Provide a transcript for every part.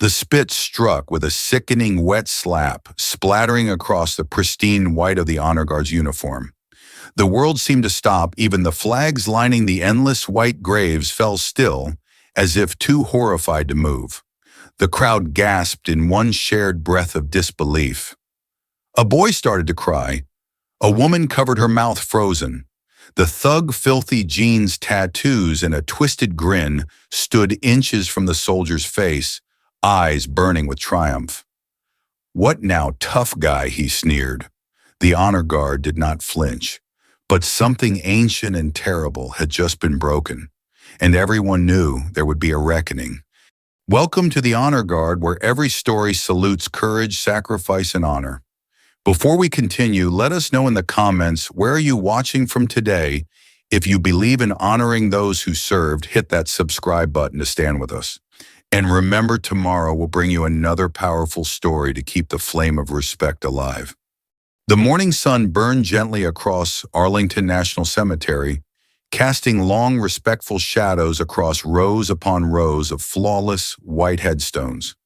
The spit struck with a sickening wet slap, splattering across the pristine white of the honor guard's uniform. The world seemed to stop, even the flags lining the endless white graves fell still, as if too horrified to move. The crowd gasped in one shared breath of disbelief. A boy started to cry. A woman covered her mouth frozen. The thug filthy jeans tattoos and a twisted grin stood inches from the soldier's face, eyes burning with triumph. "What now, tough guy?" he sneered. The honor guard did not flinch, but something ancient and terrible had just been broken, and everyone knew there would be a reckoning. Welcome to the honor guard, where every story salutes courage, sacrifice, and honor. Before we continue, let us know in the comments, where are you watching from today? If you believe in honoring those who served, hit that subscribe button to stand with us. And remember, tomorrow will bring you another powerful story to keep the flame of respect alive. The morning sun burned gently across Arlington National Cemetery, casting long, respectful shadows across rows upon rows of flawless, white headstones.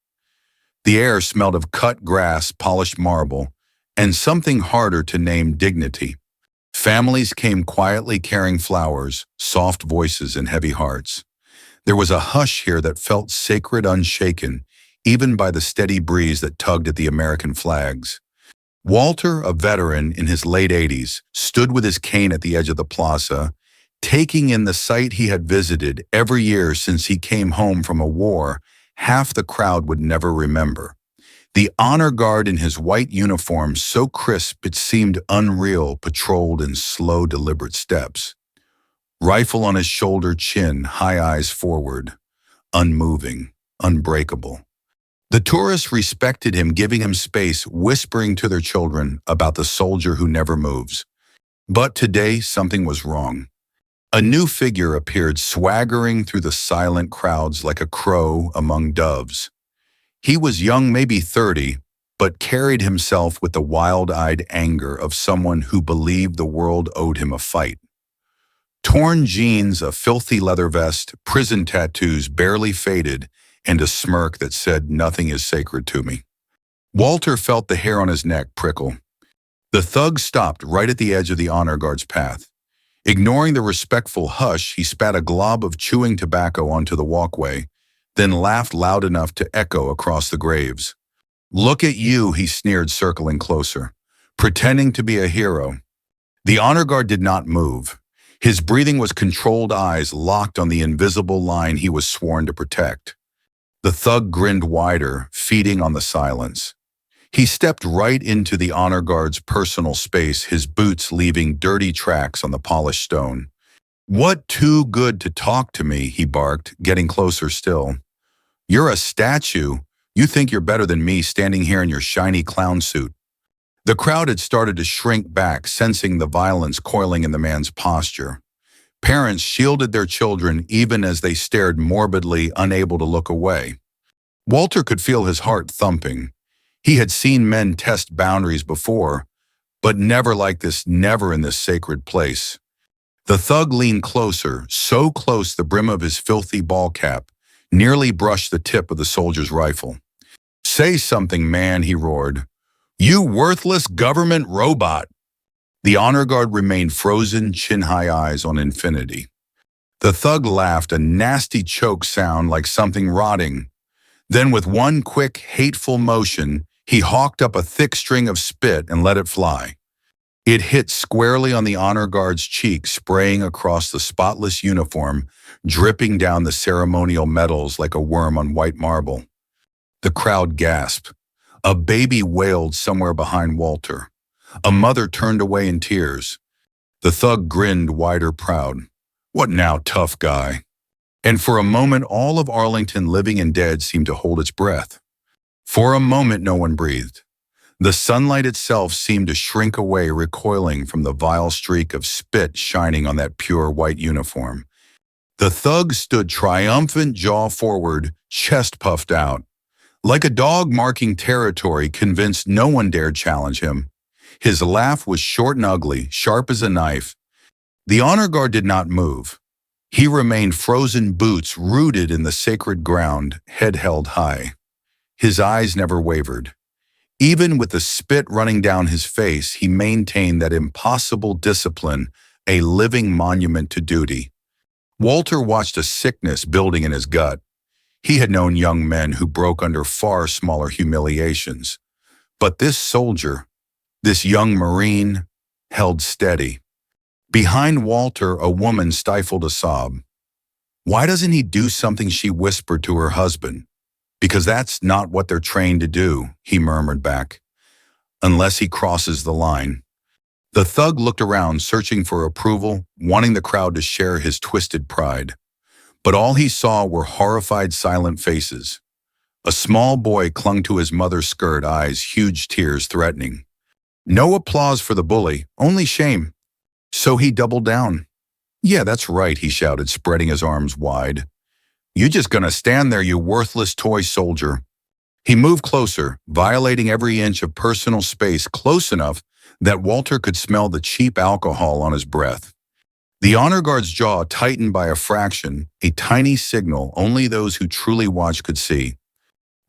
The air smelled of cut grass, polished marble, and something harder to name, dignity. Families came quietly carrying flowers, soft voices, and heavy hearts. There was a hush here that felt sacred, unshaken, even by the steady breeze that tugged at the American flags. Walter, a veteran in his late 80s, stood with his cane at the edge of the plaza, taking in the sight he had visited every year since he came home from a war half the crowd would never remember. The honor guard in his white uniform, so crisp it seemed unreal, patrolled in slow, deliberate steps. Rifle on his shoulder, chin, high eyes forward, unmoving, unbreakable. The tourists respected him, giving him space, whispering to their children about the soldier who never moves. But today, something was wrong. A new figure appeared, swaggering through the silent crowds like a crow among doves. He was young, maybe 30, but carried himself with the wild-eyed anger of someone who believed the world owed him a fight. Torn jeans, a filthy leather vest, prison tattoos barely faded, and a smirk that said, "Nothing is sacred to me." Walter felt the hair on his neck prickle. The thug stopped right at the edge of the honor guard's path. Ignoring the respectful hush, he spat a glob of chewing tobacco onto the walkway, then laughed loud enough to echo across the graves. "Look at you," he sneered, circling closer, pretending to be a hero. The honor guard did not move. His breathing was controlled, eyes locked on the invisible line he was sworn to protect. The thug grinned wider, feeding on the silence. He stepped right into the honor guard's personal space, his boots leaving dirty tracks on the polished stone. "What, too good to talk to me?" he barked, getting closer still. "You're a statue. You think you're better than me, standing here in your shiny clown suit." The crowd had started to shrink back, sensing the violence coiling in the man's posture. Parents shielded their children even as they stared morbidly, unable to look away. Walter could feel his heart thumping. He had seen men test boundaries before, but never like this, never in this sacred place. The thug leaned closer, so close the brim of his filthy ball cap nearly brushed the tip of the soldier's rifle. "Say something, man," he roared. "You worthless government robot." The honor guard remained frozen, chin-high eyes on infinity. The thug laughed, a nasty choke sound like something rotting. Then with one quick, hateful motion, he hawked up a thick string of spit and let it fly. It hit squarely on the honor guard's cheek, spraying across the spotless uniform, dripping down the ceremonial medals like a worm on white marble. The crowd gasped. A baby wailed somewhere behind Walter. A mother turned away in tears. The thug grinned wider, proud. "What now, tough guy?" And for a moment, all of Arlington, living and dead, seemed to hold its breath. For a moment, no one breathed. The sunlight itself seemed to shrink away, recoiling from the vile streak of spit shining on that pure white uniform. The thug stood triumphant, jaw forward, chest puffed out. Like a dog marking territory, convinced no one dared challenge him. His laugh was short and ugly, sharp as a knife. The honor guard did not move. He remained frozen, boots rooted in the sacred ground, head held high. His eyes never wavered. Even with the spit running down his face, he maintained that impossible discipline, a living monument to duty. Walter watched a sickness building in his gut. He had known young men who broke under far smaller humiliations. But this soldier, this young Marine, held steady. Behind Walter, a woman stifled a sob. "Why doesn't he do something?" she whispered to her husband. "Because that's not what they're trained to do," he murmured back. "Unless he crosses the line." The thug looked around, searching for approval, wanting the crowd to share his twisted pride. But all he saw were horrified, silent faces. A small boy clung to his mother's skirt, eyes huge, tears threatening. No applause for the bully, only shame. So he doubled down. "Yeah, that's right," he shouted, spreading his arms wide. "You just gonna stand there, you worthless toy soldier." He moved closer, violating every inch of personal space, close enough that Walter could smell the cheap alcohol on his breath. The honor guard's jaw tightened by a fraction, a tiny signal only those who truly watched could see.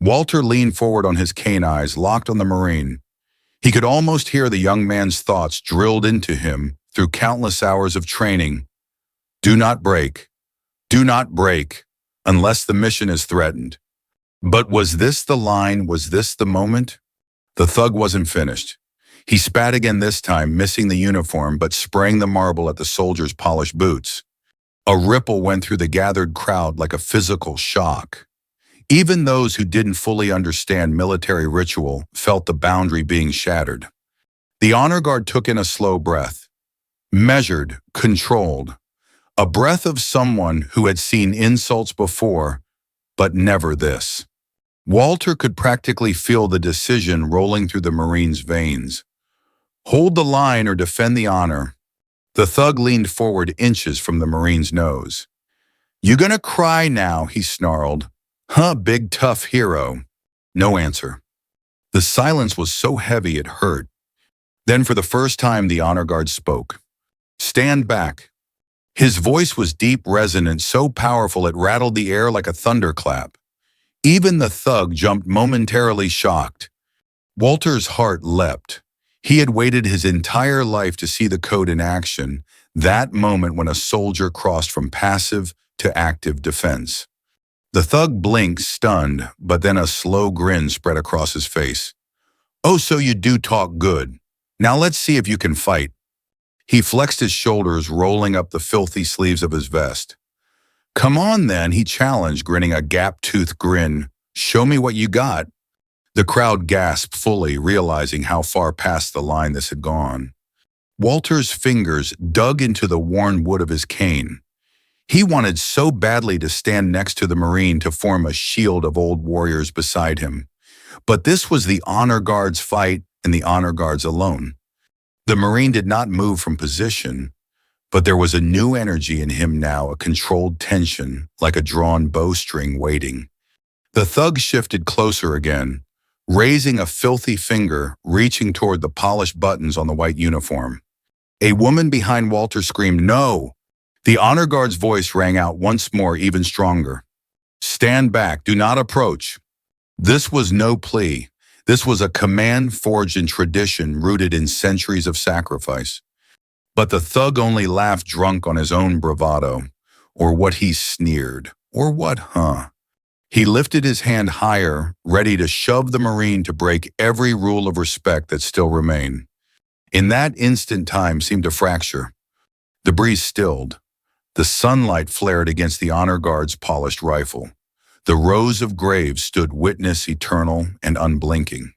Walter leaned forward on his cane, eyes locked on the Marine. He could almost hear the young man's thoughts drilled into him through countless hours of training. "Do not break. Do not break, unless the mission is threatened." But was this the line? Was this the moment? The thug wasn't finished. He spat again, this time missing the uniform but spraying the marble at the soldier's polished boots. A ripple went through the gathered crowd like a physical shock. Even those who didn't fully understand military ritual felt the boundary being shattered. The honor guard took in a slow breath. Measured, controlled. A breath of someone who had seen insults before, but never this. Walter could practically feel the decision rolling through the Marine's veins. Hold the line or defend the honor. The thug leaned forward inches from the Marine's nose. "You gonna cry now?" he snarled. "Huh, big tough hero." No answer. The silence was so heavy it hurt. Then for the first time the honor guard spoke. "Stand back." His voice was deep, resonant, so powerful it rattled the air like a thunderclap. Even the thug jumped, momentarily shocked. Walter's heart leapt. He had waited his entire life to see the code in action, that moment when a soldier crossed from passive to active defense. The thug blinked, stunned, but then a slow grin spread across his face. "Oh, so you do talk good. Now let's see if you can fight." He flexed his shoulders, rolling up the filthy sleeves of his vest. "Come on then," he challenged, grinning a gap-toothed grin. "Show me what you got." The crowd gasped, fully realizing how far past the line this had gone. Walter's fingers dug into the worn wood of his cane. He wanted so badly to stand next to the Marine, to form a shield of old warriors beside him. But this was the honor guard's fight, and the honor guard's alone. The Marine did not move from position, but there was a new energy in him now, a controlled tension, like a drawn bowstring waiting. The thug shifted closer again, raising a filthy finger, reaching toward the polished buttons on the white uniform. A woman behind Walter screamed, "No!" The honor guard's voice rang out once more, even stronger. "Stand back, do not approach." This was no plea. This was a command forged in tradition, rooted in centuries of sacrifice. But the thug only laughed, drunk on his own bravado. Or what he sneered. Or what, huh? He lifted his hand higher, ready to shove the Marine to break every rule of respect that still remained. In that instant, time seemed to fracture. The breeze stilled. The sunlight flared against the honor guard's polished rifle. The rows of graves stood witness, eternal and unblinking.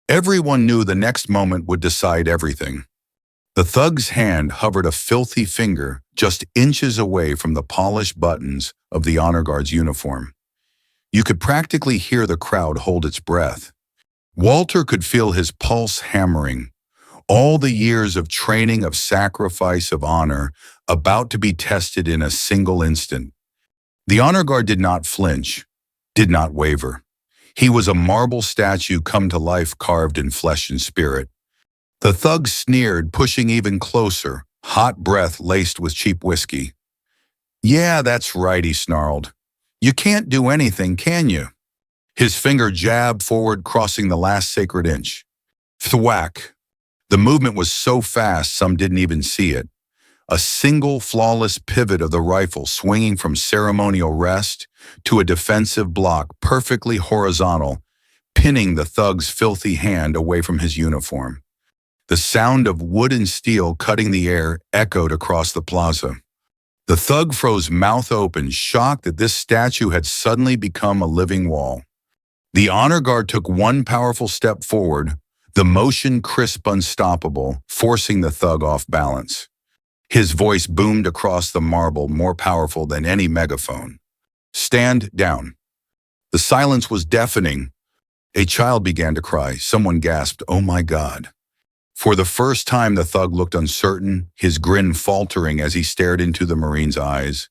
Everyone knew the next moment would decide everything. The thug's hand hovered, a filthy finger just inches away from the polished buttons of the honor guard's uniform. You could practically hear the crowd hold its breath. Walter could feel his pulse hammering. All the years of training, of sacrifice, of honor, about to be tested in a single instant. The honor guard did not flinch, did not waver. He was a marble statue come to life, carved in flesh and spirit. The thug sneered, pushing even closer, hot breath laced with cheap whiskey. "Yeah, that's right," he snarled. "You can't do anything, can you?" His finger jabbed forward, crossing the last sacred inch. Thwack! The movement was so fast some didn't even see it. A single flawless pivot of the rifle swinging from ceremonial rest to a defensive block perfectly horizontal, pinning the thug's filthy hand away from his uniform. The sound of wood and steel cutting the air echoed across the plaza. The thug froze mouth open, shocked that this statue had suddenly become a living wall. The honor guard took one powerful step forward, the motion crisp, unstoppable, forcing the thug off balance. His voice boomed across the marble, more powerful than any megaphone. "Stand down." The silence was deafening. A child began to cry. Someone gasped, "Oh my God." For the first time, the thug looked uncertain, his grin faltering as he stared into the Marine's eyes.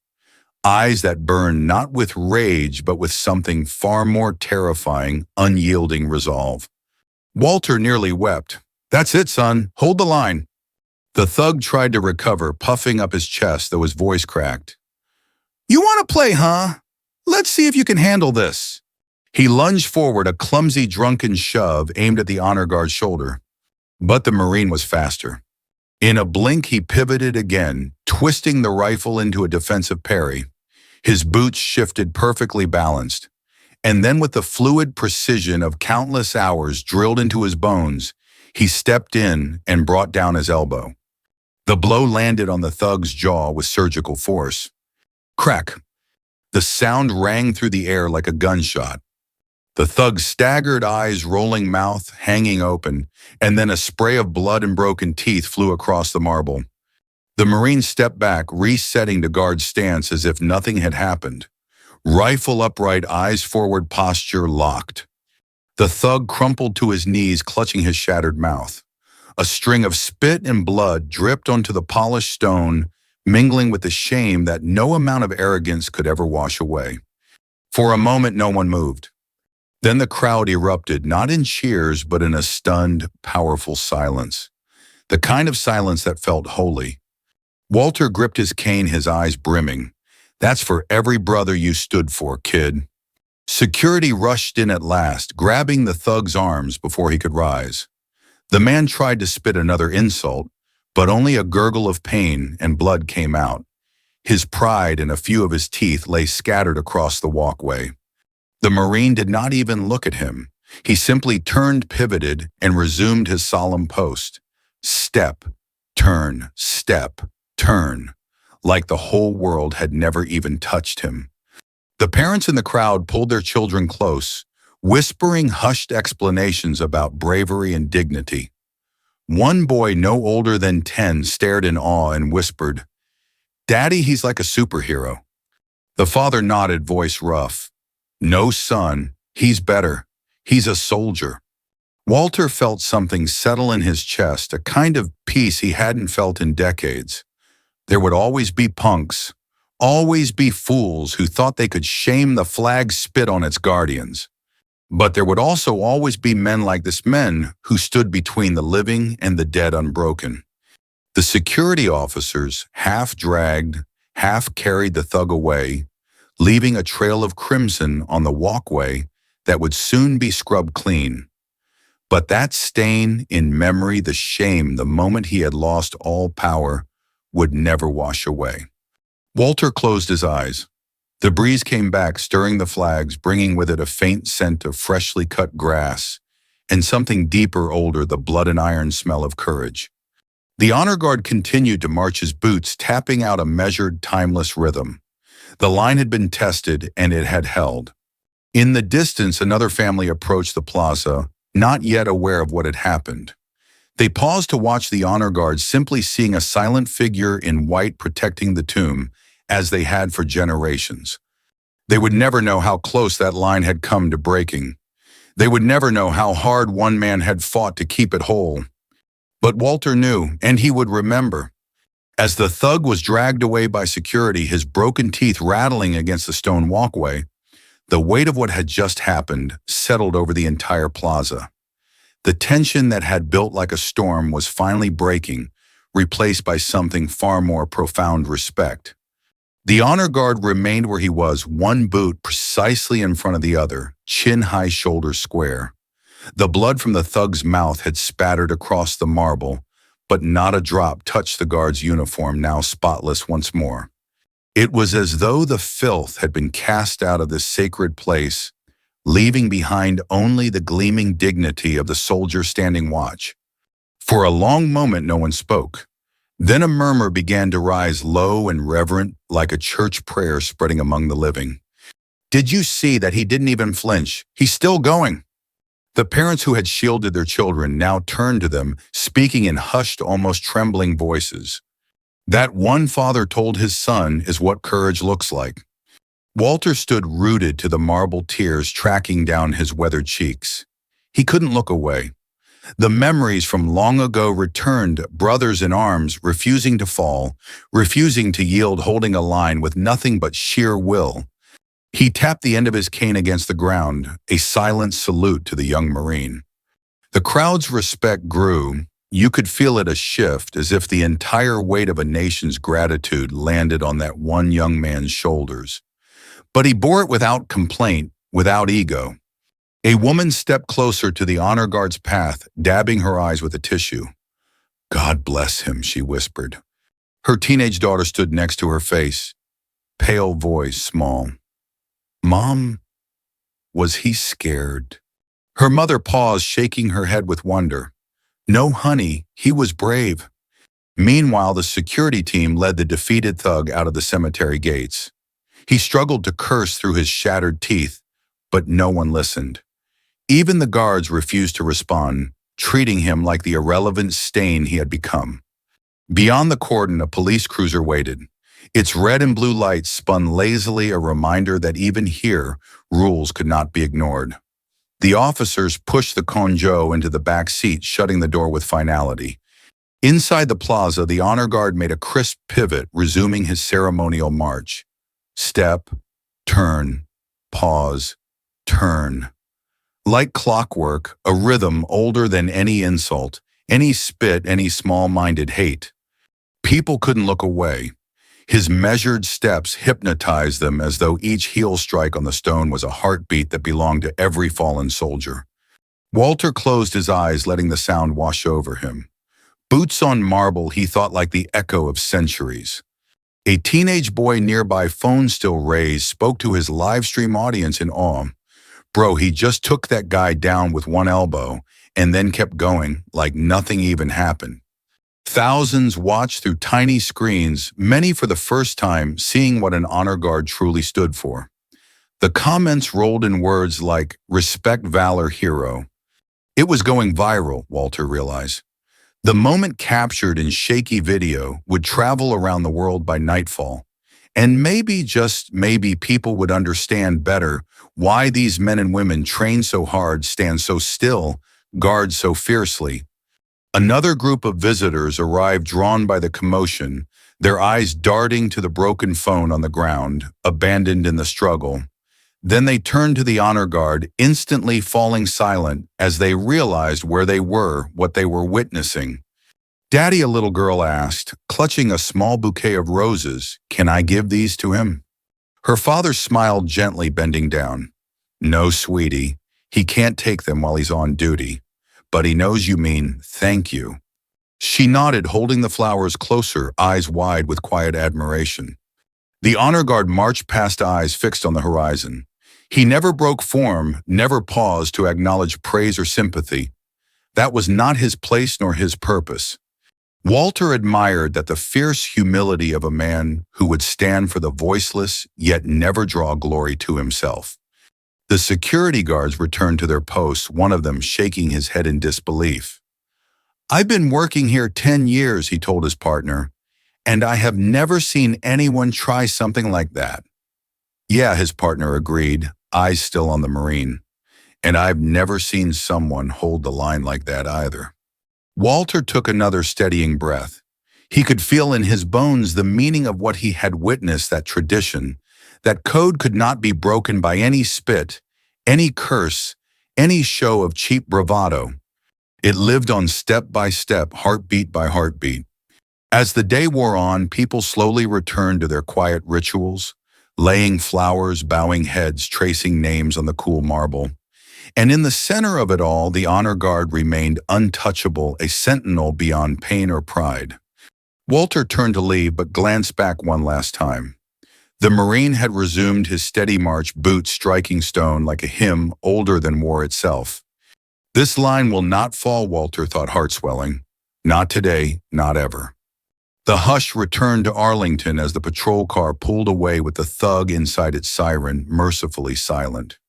Eyes that burned not with rage, but with something far more terrifying, unyielding resolve. Walter nearly wept. "That's it, son. Hold the line." The thug tried to recover, puffing up his chest, though his voice cracked. "You want to play, huh? Let's see if you can handle this." He lunged forward, a clumsy, drunken shove aimed at the honor guard's shoulder. But the Marine was faster. In a blink, he pivoted again, twisting the rifle into a defensive parry. His boots shifted perfectly balanced. And then, with the fluid precision of countless hours drilled into his bones, he stepped in and brought down his elbow. The blow landed on the thug's jaw with surgical force. Crack! The sound rang through the air like a gunshot. The thug's staggered eyes, rolling mouth, hanging open, and then a spray of blood and broken teeth flew across the marble. The Marine stepped back, resetting to guard stance as if nothing had happened. Rifle upright, eyes forward, posture locked. The thug crumpled to his knees, clutching his shattered mouth. A string of spit and blood dripped onto the polished stone, mingling with the shame that no amount of arrogance could ever wash away. For a moment, no one moved. Then the crowd erupted, not in cheers, but in a stunned, powerful silence. The kind of silence that felt holy. Walter gripped his cane, his eyes brimming. "That's for every brother you stood for, kid." Security rushed in at last, grabbing the thug's arms before he could rise. The man tried to spit another insult, but only a gurgle of pain and blood came out. His pride and a few of his teeth lay scattered across the walkway. The Marine did not even look at him. He simply turned, pivoted, and resumed his solemn post. Step, turn, step, turn, like the whole world had never even touched him. The parents in the crowd pulled their children close, whispering hushed explanations about bravery and dignity. One boy no older than 10 stared in awe and whispered, "Daddy, he's like a superhero." The father nodded, voice rough. "No, son, he's better. He's a soldier." Walter felt something settle in his chest, a kind of peace he hadn't felt in decades. There would always be punks, always be fools who thought they could shame the flag, spit on its guardians. But there would also always be men like this, men who stood between the living and the dead unbroken. The security officers half dragged, half carried the thug away, leaving a trail of crimson on the walkway that would soon be scrubbed clean. But that stain in memory, the shame, the moment he had lost all power, would never wash away. Walter closed his eyes. The breeze came back, stirring the flags, bringing with it a faint scent of freshly cut grass, and something deeper, older, the blood and iron smell of courage. The honor guard continued to march his boots, tapping out a measured, timeless rhythm. The line had been tested, and it had held. In the distance, another family approached the plaza, not yet aware of what had happened. They paused to watch the honor guard, simply seeing a silent figure in white protecting the tomb, as they had for generations. They would never know how close that line had come to breaking. They would never know how hard one man had fought to keep it whole. But Walter knew, and he would remember. As the thug was dragged away by security, his broken teeth rattling against the stone walkway, the weight of what had just happened settled over the entire plaza. The tension that had built like a storm was finally breaking, replaced by something far more profound: respect. The honor guard remained where he was, one boot precisely in front of the other, chin high, shoulders square. The blood from the thug's mouth had spattered across the marble, but not a drop touched the guard's uniform, now spotless once more. It was as though the filth had been cast out of this sacred place, leaving behind only the gleaming dignity of the soldier standing watch. For a long moment no one spoke. Then a murmur began to rise, low and reverent, like a church prayer spreading among the living. "Did you see that he didn't even flinch? He's still going." The parents who had shielded their children now turned to them, speaking in hushed, almost trembling voices. That one father told his son is what courage looks like. Walter stood rooted to the marble tears tracking down his weathered cheeks. He couldn't look away. The memories from long ago returned, brothers in arms, refusing to fall, refusing to yield, holding a line with nothing but sheer will. He tapped the end of his cane against the ground, a silent salute to the young Marine. The crowd's respect grew. You could feel it a shift, as if the entire weight of a nation's gratitude landed on that one young man's shoulders. But he bore it without complaint, without ego. A woman stepped closer to the honor guard's path, dabbing her eyes with a tissue. "God bless him," she whispered. Her teenage daughter stood next to her face, pale voice small. "Mom, was he scared?" Her mother paused, shaking her head with wonder. "No, honey, he was brave." Meanwhile, the security team led the defeated thug out of the cemetery gates. He struggled to curse through his shattered teeth, but no one listened. Even the guards refused to respond, treating him like the irrelevant stain he had become. Beyond the cordon, a police cruiser waited. Its red and blue lights spun lazily, a reminder that even here, rules could not be ignored. The officers pushed the conjo into the back seat, shutting the door with finality. Inside the plaza, the honor guard made a crisp pivot, resuming his ceremonial march. Step, turn, pause, turn. Like clockwork, a rhythm older than any insult, any spit, any small-minded hate. People couldn't look away. His measured steps hypnotized them, as though each heel strike on the stone was a heartbeat that belonged to every fallen soldier. Walter closed his eyes, letting the sound wash over him. Boots on marble, he thought, like the echo of centuries. A teenage boy nearby, phone still raised, spoke to his live stream audience in awe. "Bro, he just took that guy down with one elbow and then kept going like nothing even happened." Thousands watched through tiny screens, many for the first time, seeing what an honor guard truly stood for. The comments rolled in words like, "Respect valor, hero." It was going viral, Walter realized. The moment, captured in shaky video, would travel around the world by nightfall. And maybe, just maybe, people would understand better why these men and women train so hard, stand so still, guard so fiercely. Another group of visitors arrived, drawn by the commotion, their eyes darting to the broken phone on the ground, abandoned in the struggle. Then they turned to the honor guard, instantly falling silent as they realized where they were, what they were witnessing. "Daddy," a little girl asked, clutching a small bouquet of roses, "can I give these to him?" Her father smiled gently, bending down. "No, sweetie, he can't take them while he's on duty. But he knows you mean thank you." She nodded, holding the flowers closer, eyes wide with quiet admiration. The honor guard marched past, eyes fixed on the horizon. He never broke form, never paused to acknowledge praise or sympathy. That was not his place nor his purpose. Walter admired that the fierce humility of a man who would stand for the voiceless, yet never draw glory to himself. The security guards returned to their posts, one of them shaking his head in disbelief. "I've been working here 10 years, he told his partner, "and I have never seen anyone try something like that." "Yeah," his partner agreed, eyes still on the Marine. "And I've never seen someone hold the line like that either." Walter took another steadying breath. He could feel in his bones the meaning of what he had witnessed, that tradition, that code could not be broken by any spit, any curse, any show of cheap bravado. It lived on step by step, heartbeat by heartbeat. As the day wore on, people slowly returned to their quiet rituals, laying flowers, bowing heads, tracing names on the cool marble. And in the center of it all, the honor guard remained untouchable, a sentinel beyond pain or pride. Walter turned to leave, but glanced back one last time. The Marine had resumed his steady march, boots striking stone like a hymn older than war itself. This line will not fall, Walter thought, heart-swelling. Not today, not ever. The hush returned to Arlington as the patrol car pulled away with the thug inside its siren, mercifully silent.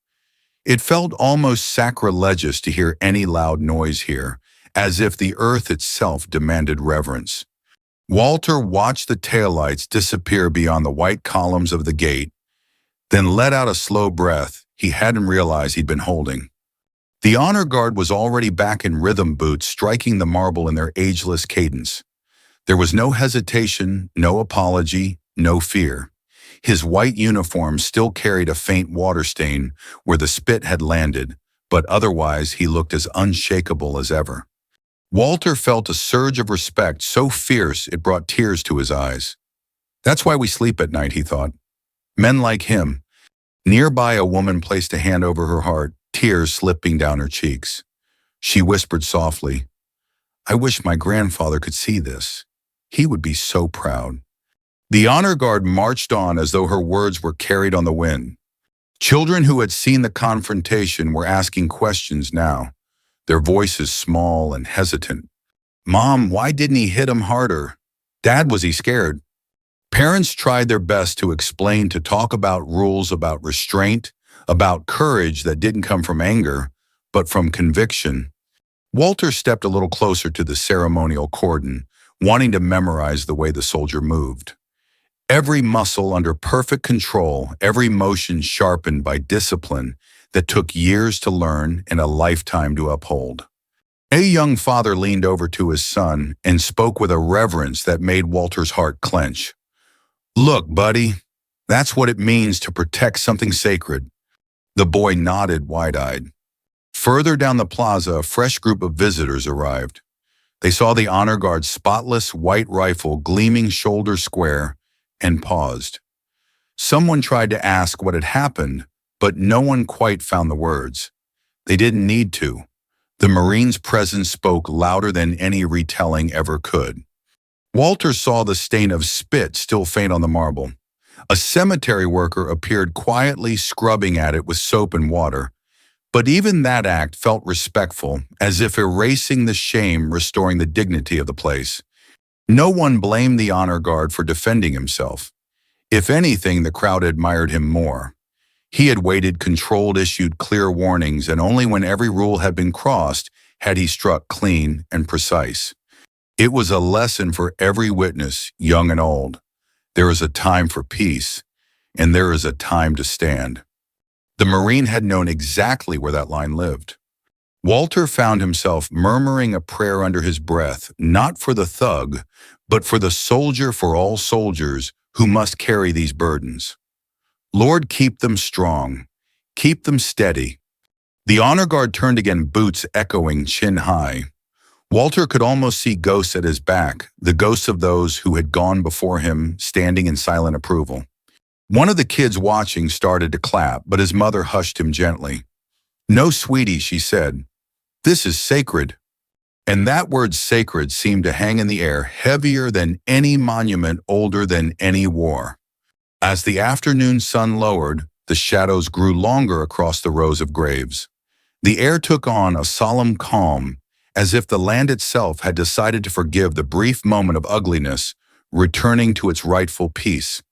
It felt almost sacrilegious to hear any loud noise here, as if the earth itself demanded reverence. Walter watched the taillights disappear beyond the white columns of the gate, then let out a slow breath he hadn't realized he'd been holding. The honor guard was already back in rhythm, boots striking the marble in their ageless cadence. There was no hesitation, no apology, no fear. His white uniform still carried a faint water stain where the spit had landed, but otherwise he looked as unshakable as ever. Walter felt a surge of respect so fierce it brought tears to his eyes. That's why we sleep at night, he thought. Men like him. Nearby, a woman placed a hand over her heart, tears slipping down her cheeks. She whispered softly, "I wish my grandfather could see this. He would be so proud." The honor guard marched on as though her words were carried on the wind. Children who had seen the confrontation were asking questions now, their voices small and hesitant. "Mom, why didn't he hit him harder? Dad, was he scared?" Parents tried their best to explain, to talk about rules, about restraint, about courage that didn't come from anger, but from conviction. Walter stepped a little closer to the ceremonial cordon, wanting to memorize the way the soldier moved. Every muscle under perfect control, every motion sharpened by discipline that took years to learn and a lifetime to uphold. A young father leaned over to his son and spoke with a reverence that made Walter's heart clench. "Look, buddy, that's what it means to protect something sacred." The boy nodded wide-eyed. Further down the plaza, a fresh group of visitors arrived. They saw the honor guard's spotless white rifle gleaming shoulder square and paused. Someone tried to ask what had happened, but no one quite found the words. They didn't need to. The Marine's presence spoke louder than any retelling ever could. Walter saw the stain of spit still faint on the marble. A cemetery worker appeared quietly scrubbing at it with soap and water, but even that act felt respectful, as if erasing the shame, restoring the dignity of the place. No one blamed the honor guard for defending himself. If anything, the crowd admired him more. He had waited, controlled, issued clear warnings, and only when every rule had been crossed had he struck clean and precise. It was a lesson for every witness, young and old. There is a time for peace, and there is a time to stand. The Marine had known exactly where that line lived. Walter found himself murmuring a prayer under his breath, not for the thug, but for the soldier, for all soldiers who must carry these burdens. Lord, keep them strong, keep them steady. The honor guard turned again, boots echoing chin high. Walter could almost see ghosts at his back, the ghosts of those who had gone before him, standing in silent approval. One of the kids watching started to clap, but his mother hushed him gently. "No, sweetie," she said. "This is sacred." And that word sacred seemed to hang in the air, heavier than any monument, older than any war. As the afternoon sun lowered, the shadows grew longer across the rows of graves. The air took on a solemn calm, as if the land itself had decided to forgive the brief moment of ugliness, returning to its rightful peace.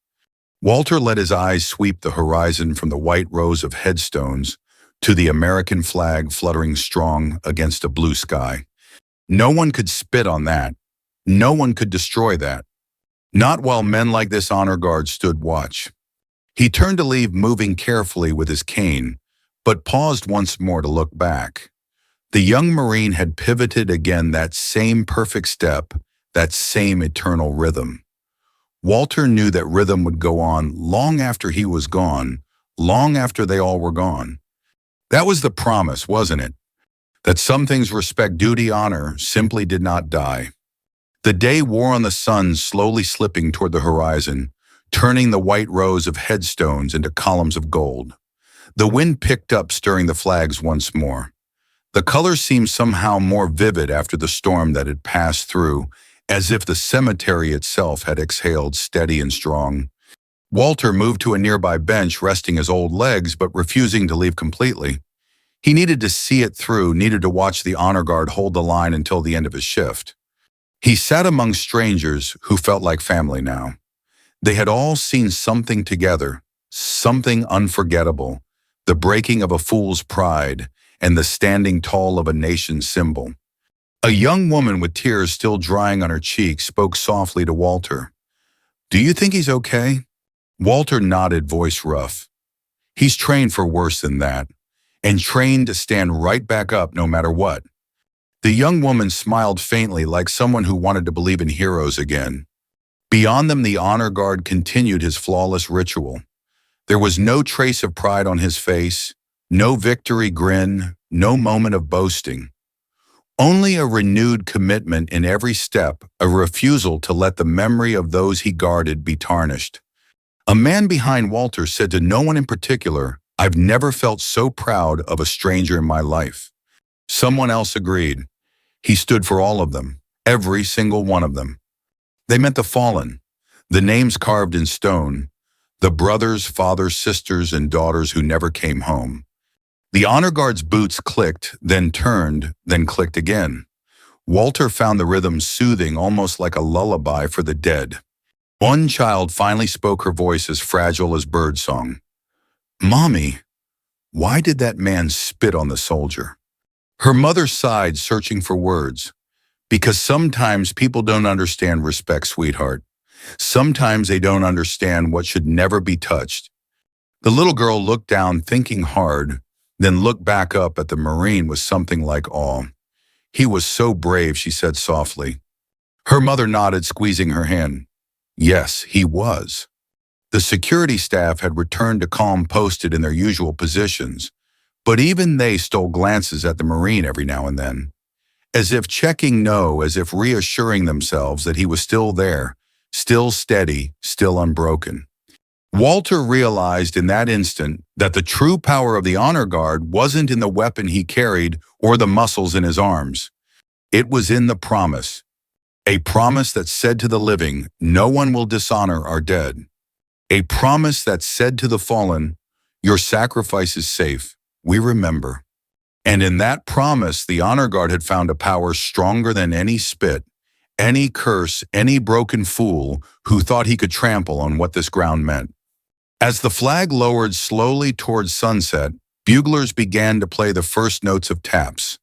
Walter let his eyes sweep the horizon from the white rows of headstones to the American flag fluttering strong against a blue sky. No one could spit on that. No one could destroy that. Not while men like this honor guard stood watch. He turned to leave, moving carefully with his cane, but paused once more to look back. The young Marine had pivoted again, that same perfect step, that same eternal rhythm. Walter knew that rhythm would go on long after he was gone, long after they all were gone. That was the promise, wasn't it? That some things, respect, duty, honor, simply did not die. The day wore on, the sun slowly slipping toward the horizon, turning the white rows of headstones into columns of gold. The wind picked up, stirring the flags once more. The colors seemed somehow more vivid after the storm that had passed through, as if the cemetery itself had exhaled steady and strong. Walter moved to a nearby bench, resting his old legs but refusing to leave completely. He needed to see it through, needed to watch the honor guard hold the line until the end of his shift. He sat among strangers who felt like family now. They had all seen something together, something unforgettable, the breaking of a fool's pride and the standing tall of a nation's symbol. A young woman with tears still drying on her cheeks spoke softly to Walter. "Do you think he's okay?" Walter nodded, voice rough. "He's trained for worse than that, and trained to stand right back up no matter what." The young woman smiled faintly, like someone who wanted to believe in heroes again. Beyond them, the honor guard continued his flawless ritual. There was no trace of pride on his face, no victory grin, no moment of boasting. Only a renewed commitment in every step, a refusal to let the memory of those he guarded be tarnished. A man behind Walter said to no one in particular, "I've never felt so proud of a stranger in my life." Someone else agreed. He stood for all of them, every single one of them. They meant the fallen, the names carved in stone, the brothers, fathers, sisters, and daughters who never came home. The honor guard's boots clicked, then turned, then clicked again. Walter found the rhythm soothing, almost like a lullaby for the dead. One child finally spoke, her voice as fragile as birdsong. "Mommy, why did that man spit on the soldier?" Her mother sighed, searching for words. "Because sometimes people don't understand respect, sweetheart. Sometimes they don't understand what should never be touched." The little girl looked down, thinking hard, then looked back up at the Marine with something like awe. "He was so brave," she said softly. Her mother nodded, squeezing her hand. Yes, he was. The security staff had returned to calm, posted in their usual positions, but even they stole glances at the Marine every now and then, as if checking no, as if reassuring themselves that he was still there, still steady, still unbroken. Walter realized in that instant that the true power of the honor guard wasn't in the weapon he carried or the muscles in his arms. It was in the promise. A promise that said to the living, "No one will dishonor our dead." A promise that said to the fallen, "Your sacrifice is safe. We remember." And in that promise, the honor guard had found a power stronger than any spit, any curse, any broken fool who thought he could trample on what this ground meant. As the flag lowered slowly towards sunset, buglers began to play the first notes of taps.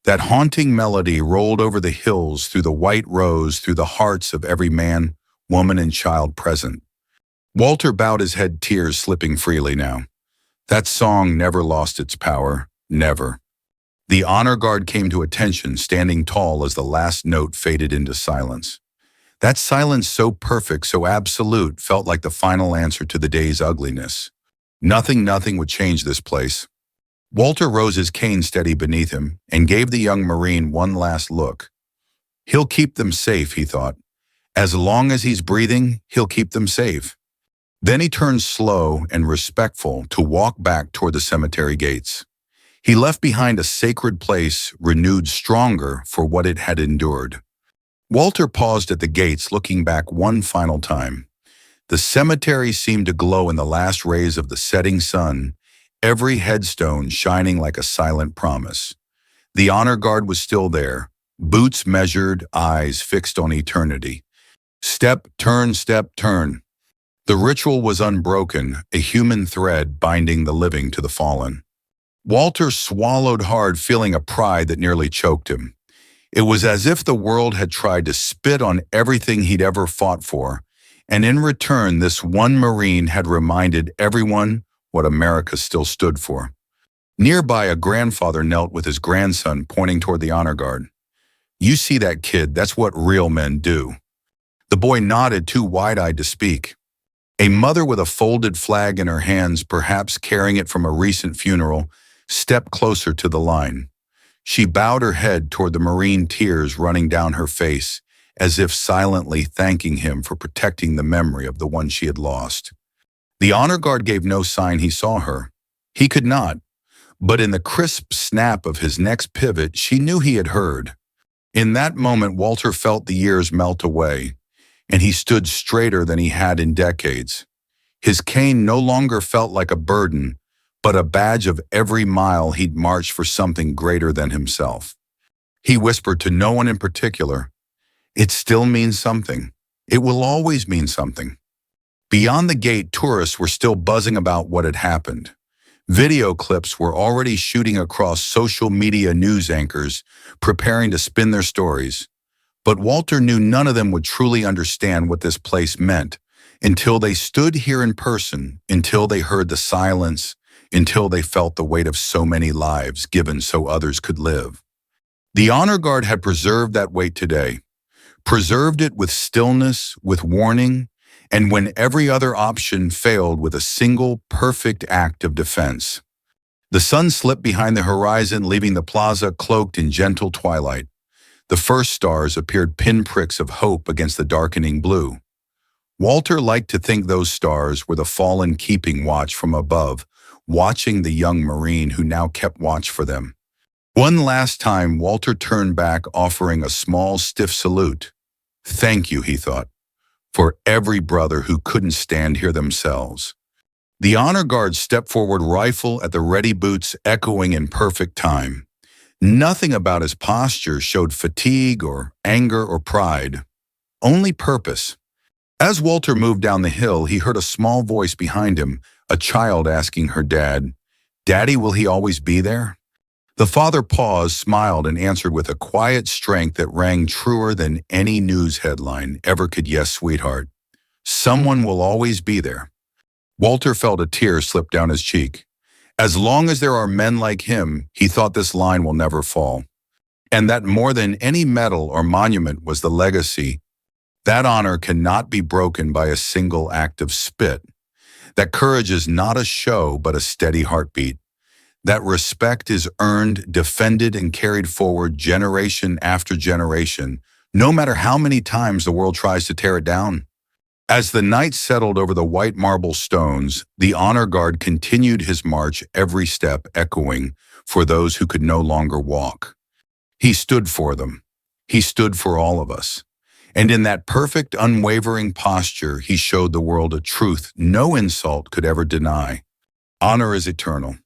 That haunting melody rolled over the hills, through the white rose, through the hearts of every man, woman, and child present. Walter bowed his head, tears slipping freely now. That song never lost its power, never. The honor guard came to attention, standing tall as the last note faded into silence. That silence, so perfect, so absolute, felt like the final answer to the day's ugliness. Nothing would change this place. Walter rose, his cane steady beneath him, and gave the young Marine one last look. He'll keep them safe, he thought. As long as he's breathing, he'll keep them safe. Then he turned slow and respectful to walk back toward the cemetery gates. He left behind a sacred place, renewed stronger for what it had endured. Walter paused at the gates, looking back one final time. The cemetery seemed to glow in the last rays of the setting sun, every headstone shining like a silent promise. The honor guard was still there, boots measured, eyes fixed on eternity. Step, turn, step, turn. The ritual was unbroken, a human thread binding the living to the fallen. Walter swallowed hard, feeling a pride that nearly choked him. It was as if the world had tried to spit on everything he'd ever fought for, and in return, this one Marine had reminded everyone what America still stood for. Nearby, a grandfather knelt with his grandson, pointing toward the honor guard. "You see that kid? That's what real men do." The boy nodded, too wide-eyed to speak. A mother with a folded flag in her hands, perhaps carrying it from a recent funeral, stepped closer to the line. She bowed her head toward the Marine, tears running down her face, as if silently thanking him for protecting the memory of the one she had lost. The honor guard gave no sign he saw her. He could not, but in the crisp snap of his next pivot, she knew he had heard. In that moment, Walter felt the years melt away, and he stood straighter than he had in decades. His cane no longer felt like a burden, but a badge of every mile he'd marched for something greater than himself. He whispered to no one in particular, "It still means something. It will always mean something." Beyond the gate, tourists were still buzzing about what had happened. Video clips were already shooting across social media news anchors, preparing to spin their stories. But Walter knew none of them would truly understand what this place meant until they stood here in person, until they heard the silence, until they felt the weight of so many lives given so others could live. The honor guard had preserved that weight today, preserved it with stillness, with warning, and when every other option failed, with a single perfect act of defense. The sun slipped behind the horizon, leaving the plaza cloaked in gentle twilight. The first stars appeared pinpricks of hope against the darkening blue. Walter liked to think those stars were the fallen keeping watch from above, watching the young Marine who now kept watch for them. One last time, Walter turned back, offering a small, stiff salute. "Thank you," he thought, "for every brother who couldn't stand here themselves." The honor guard stepped forward, rifle at the ready, boots echoing in perfect time. Nothing about his posture showed fatigue or anger or pride, only purpose. As Walter moved down the hill, he heard a small voice behind him, a child asking her dad, "Daddy, will he always be there?" The father paused, smiled, and answered with a quiet strength that rang truer than any news headline ever could. "Yes, sweetheart. Someone will always be there." Walter felt a tear slip down his cheek. As long as there are men like him, he thought this line will never fall. And that more than any medal or monument was the legacy. That honor cannot be broken by a single act of spit. That courage is not a show, but a steady heartbeat. That respect is earned, defended, and carried forward generation after generation, no matter how many times the world tries to tear it down. As the night settled over the white marble stones, the honor guard continued his march, every step echoing for those who could no longer walk. He stood for them. He stood for all of us. And in that perfect, unwavering posture, he showed the world a truth no insult could ever deny. Honor is eternal.